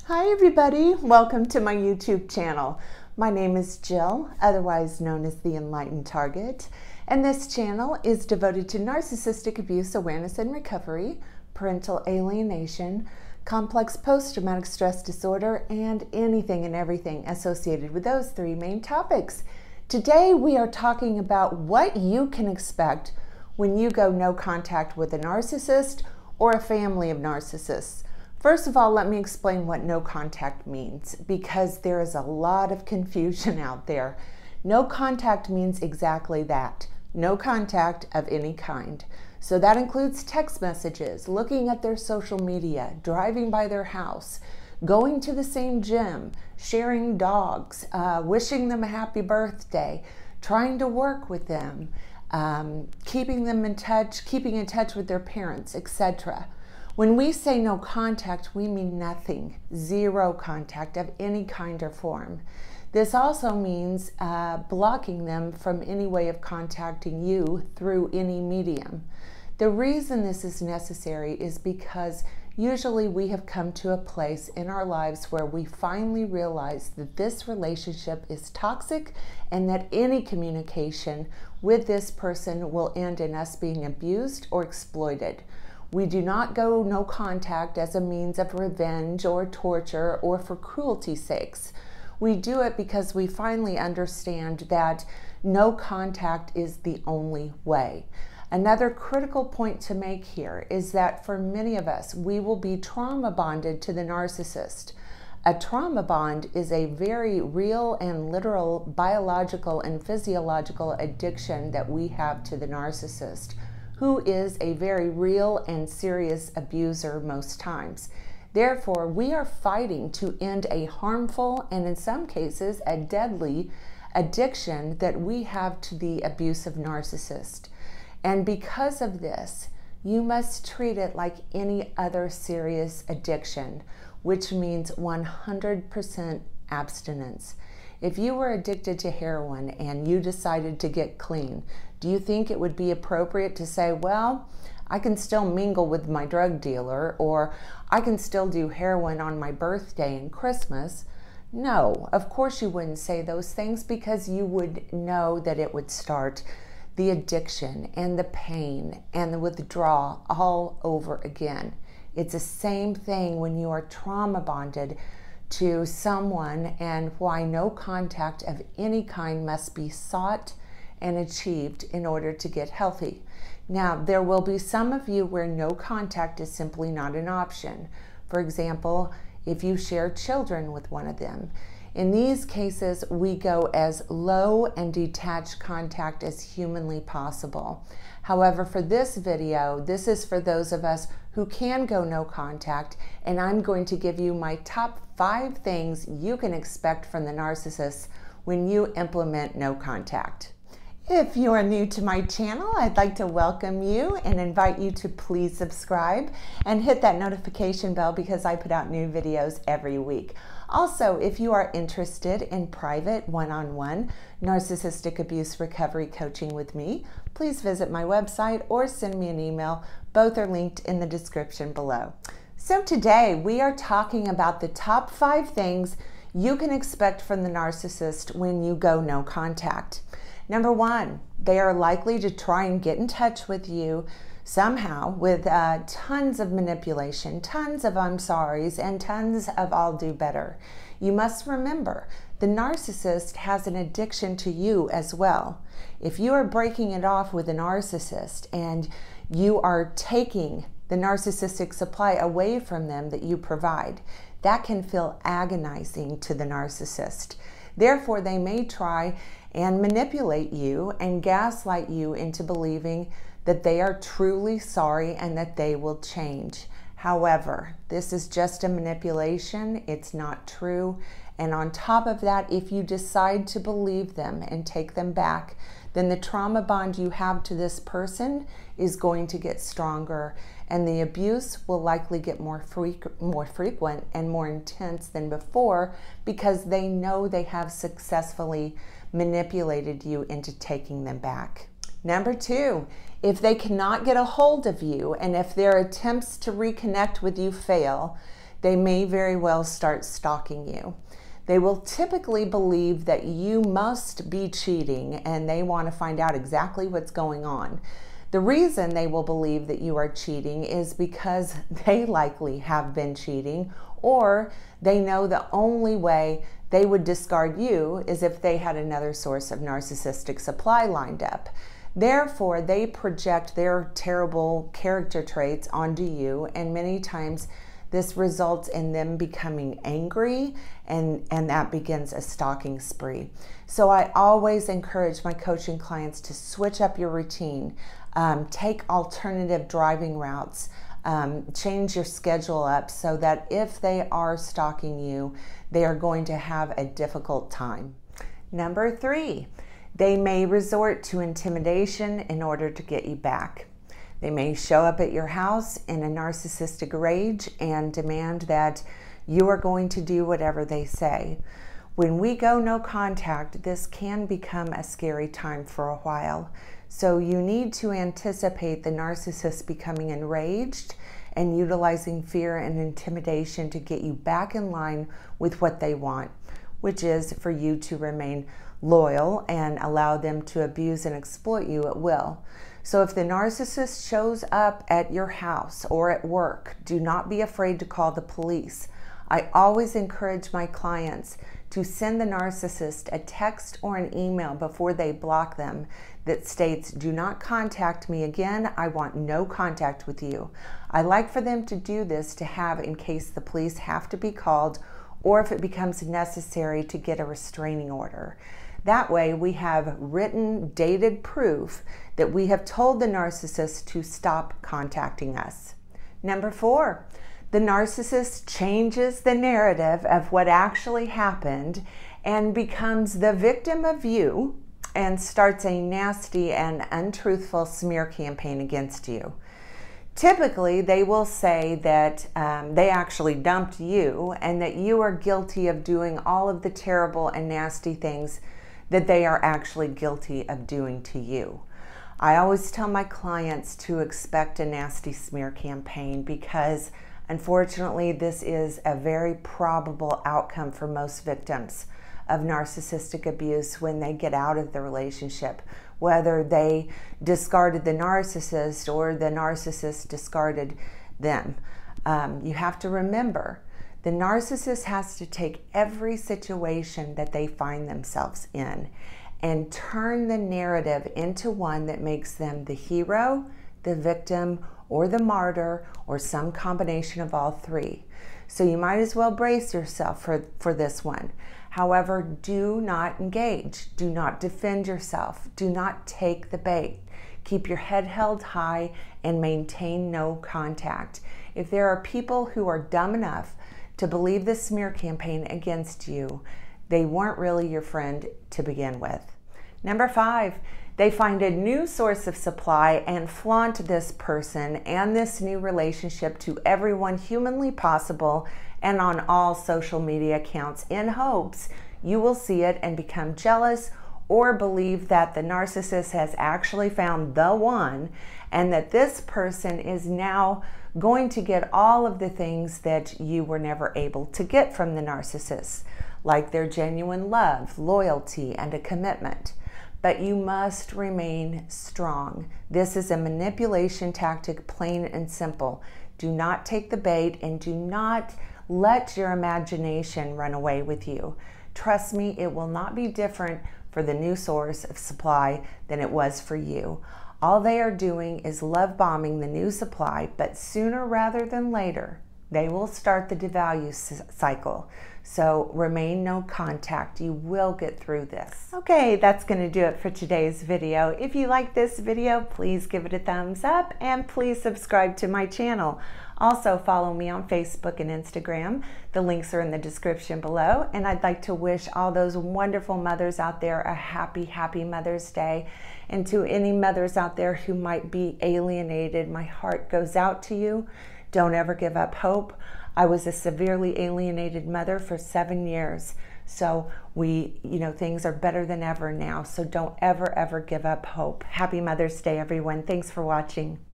Hi everybody, welcome to my YouTube channel. My name is Jill, otherwise known as the Enlightened Target, and this channel is devoted to narcissistic abuse awareness and recovery, parental alienation, complex post-traumatic stress disorder, and anything and everything associated with those three main topics. Today we are talking about what you can expect when you go no contact with a narcissist or a family of narcissists. First of all, let me explain what no contact means, because there is a lot of confusion out there. No contact means exactly that. No contact of any kind. So that includes text messages, looking at their social media, driving by their house, going to the same gym, sharing dogs, wishing them a happy birthday, trying to work with them, keeping in touch with their parents, etc. When we say no contact, we mean nothing, zero contact of any kind or form. This also means blocking them from any way of contacting you through any medium. The reason this is necessary is because usually we have come to a place in our lives where we finally realize that this relationship is toxic and that any communication with this person will end in us being abused or exploited. We do not go no contact as a means of revenge or torture or for cruelty's sakes. We do it because we finally understand that no contact is the only way. Another critical point to make here is that for many of us, we will be trauma bonded to the narcissist. A trauma bond is a very real and literal biological and physiological addiction that we have to the narcissist, who is a very real and serious abuser most times. Therefore, we are fighting to end a harmful and in some cases a deadly addiction that we have to the abusive narcissist. And because of this, you must treat it like any other serious addiction, which means 100% abstinence. If you were addicted to heroin and you decided to get clean, do you think it would be appropriate to say, well, I can still mingle with my drug dealer, or I can still do heroin on my birthday and Christmas? No, of course you wouldn't say those things, because you would know that it would start the addiction and the pain and the withdrawal all over again. It's the same thing when you are trauma bonded to someone, and why no contact of any kind must be sought and achieved in order to get healthy. Now, there will be some of you where no contact is simply not an option. For example, if you share children with one of them. In these cases, we go as low and detached contact as humanly possible. However, for this video, this is for those of us who can go no contact, and I'm going to give you my top 5 things you can expect from the narcissist when you implement no contact. If you are new to my channel, I'd like to welcome you and invite you to please subscribe and hit that notification bell, because I put out new videos every week. Also, if you are interested in private one-on-one narcissistic abuse recovery coaching with me, please visit my website or send me an email. Both are linked in the description below. So today we are talking about the top 5 things you can expect from the narcissist when you go no contact. Number 1, they are likely to try and get in touch with you somehow with tons of manipulation, tons of I'm sorries, and tons of I'll do better. You must remember, the narcissist has an addiction to you as well. If you are breaking it off with a narcissist and you are taking the narcissistic supply away from them that you provide, that can feel agonizing to the narcissist. Therefore, they may try and manipulate you and gaslight you into believing that they are truly sorry and that they will change. However, this is just a manipulation. It's not true. And on top of that, if you decide to believe them and take them back, then the trauma bond you have to this person is going to get stronger, and the abuse will likely get more frequent and more intense than before, because they know they have successfully manipulated you into taking them back. Number 2, if they cannot get a hold of you, and if their attempts to reconnect with you fail, they may very well start stalking you. They will typically believe that you must be cheating, and they want to find out exactly what's going on. The reason they will believe that you are cheating is because they likely have been cheating, or they know the only way they would discard you is if they had another source of narcissistic supply lined up. Therefore, they project their terrible character traits onto you, and many times this results in them becoming angry, and that begins a stalking spree. So I always encourage my coaching clients to switch up your routine, take alternative driving routes, change your schedule up so that if they are stalking you, they are going to have a difficult time. Number 3, they may resort to intimidation in order to get you back. They may show up at your house in a narcissistic rage and demand that you are going to do whatever they say. When we go no contact, this can become a scary time for a while. So you need to anticipate the narcissist becoming enraged and utilizing fear and intimidation to get you back in line with what they want, which is for you to remain loyal and allow them to abuse and exploit you at will. So if the narcissist shows up at your house or at work, do not be afraid to call the police. I always encourage my clients to send the narcissist a text or an email before they block them that states, "Do not contact me again. I want no contact with you." I like for them to do this to have in case the police have to be called or if it becomes necessary to get a restraining order. That way we have written, dated proof that we have told the narcissist to stop contacting us. Number 4, the narcissist changes the narrative of what actually happened and becomes the victim of you and starts a nasty and untruthful smear campaign against you. Typically, they will say that they actually dumped you and that you are guilty of doing all of the terrible and nasty things that they are actually guilty of doing to you. I always tell my clients to expect a nasty smear campaign because unfortunately this is a very probable outcome for most victims of narcissistic abuse when they get out of the relationship, whether they discarded the narcissist or the narcissist discarded them. You have to remember, the narcissist has to take every situation that they find themselves in and turn the narrative into one that makes them the hero, the victim, or the martyr, or some combination of all three. So you might as well brace yourself for this one. However, do not engage. Do not defend yourself. Do not take the bait. Keep your head held high and maintain no contact. If there are people who are dumb enough to believe the smear campaign against you, they weren't really your friend to begin with. Number 5, they find a new source of supply and flaunt this person and this new relationship to everyone humanly possible and on all social media accounts in hopes you will see it and become jealous or believe that the narcissist has actually found the one and that this person is now going to get all of the things that you were never able to get from the narcissist, like their genuine love, loyalty, and a commitment. But you must remain strong. This is a manipulation tactic, plain and simple. Do not take the bait and do not let your imagination run away with you. Trust me, it will not be different for the new source of supply than it was for you. All they are doing is love bombing the new supply, but sooner rather than later, they will start the devalue cycle. So remain no contact. You will get through this. Okay, that's going to do it for today's video. If you like this video, please give it a thumbs up and please subscribe to my channel. Also follow me on Facebook and Instagram. The links are in the description below. And I'd like to wish all those wonderful mothers out there a happy, happy Mother's Day. And to any mothers out there who might be alienated, my heart goes out to you. Don't ever give up hope. I was a severely alienated mother for 7 years. So things are better than ever now. So don't ever, ever give up hope. Happy Mother's Day, everyone. Thanks for watching.